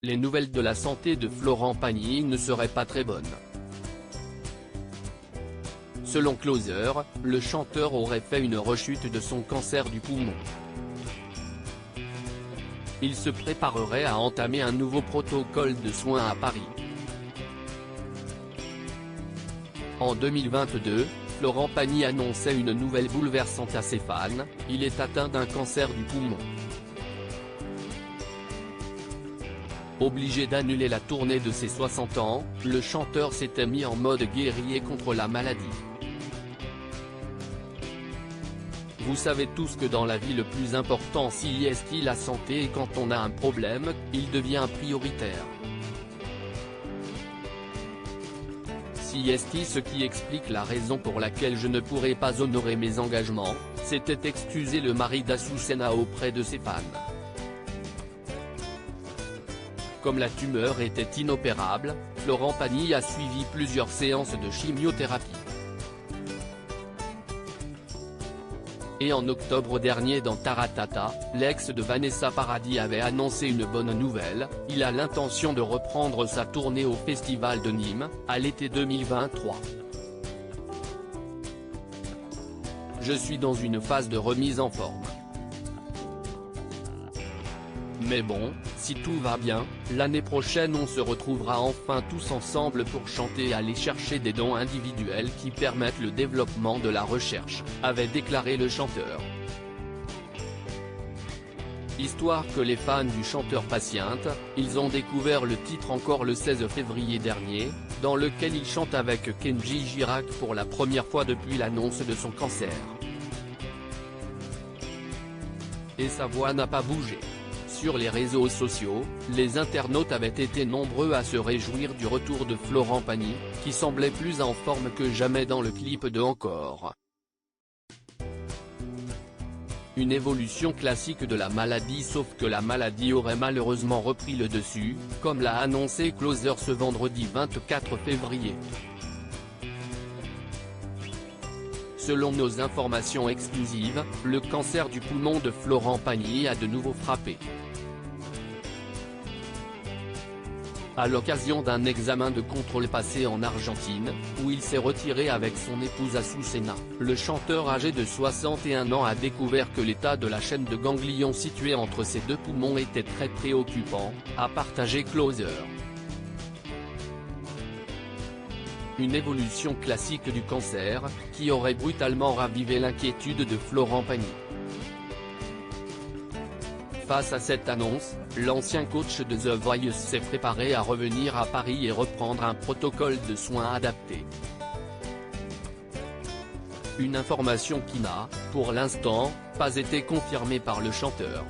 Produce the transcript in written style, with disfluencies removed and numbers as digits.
les nouvelles de la santé de Florent Pagny ne seraient pas très bonnes. Selon Closer, le chanteur aurait fait une rechute de son cancer du poumon. Il se préparerait à entamer un nouveau protocole de soins à Paris. En 2022, Florent Pagny annonçait une nouvelle bouleversante à ses fans, il est atteint d'un cancer du poumon. Obligé d'annuler la tournée de ses 60 ans, le chanteur s'était mis en mode guerrier contre la maladie. Vous savez tous que dans la vie le plus important c'est la santé, et quand on a un problème, il devient prioritaire. Ce qui explique la raison pour laquelle je ne pourrais pas honorer mes engagements, s'était excusé le mari d'Azucena auprès de ses fans. Comme la tumeur était inopérable, Florent Pagny a suivi plusieurs séances de chimiothérapie. Et en octobre dernier dans Taratata, l'ex de Vanessa Paradis avait annoncé une bonne nouvelle, il a l'intention de reprendre sa tournée au Festival de Nîmes, à l'été 2023. Je suis dans une phase de remise en forme. Mais bon, si tout va bien, l'année prochaine on se retrouvera enfin tous ensemble pour chanter et aller chercher des dons individuels qui permettent le développement de la recherche, avait déclaré le chanteur. Histoire que les fans du chanteur patientent, ils ont découvert le titre encore le 16 février dernier, dans lequel il chante avec Kenji Girac pour la première fois depuis l'annonce de son cancer. Et sa voix n'a pas bougé. Sur les réseaux sociaux, les internautes avaient été nombreux à se réjouir du retour de Florent Pagny, qui semblait plus en forme que jamais dans le clip de Encore. Une évolution classique de la maladie, sauf que la maladie aurait malheureusement repris le dessus, comme l'a annoncé Closer ce vendredi 24 février. Selon nos informations exclusives, le cancer du poumon de Florent Pagny a de nouveau frappé. À l'occasion d'un examen de contrôle passé en Argentine, où il s'est retiré avec son épouse Azucena, le chanteur âgé de 61 ans a découvert que l'état de la chaîne de ganglions située entre ses deux poumons était très préoccupant, a partagé Closer. Une évolution classique du cancer, qui aurait brutalement ravivé l'inquiétude de Florent Pagny. Face à cette annonce, l'ancien coach de The Voice s'est préparé à revenir à Paris et reprendre un protocole de soins adapté. Une information qui n'a, pour l'instant, pas été confirmée par le chanteur.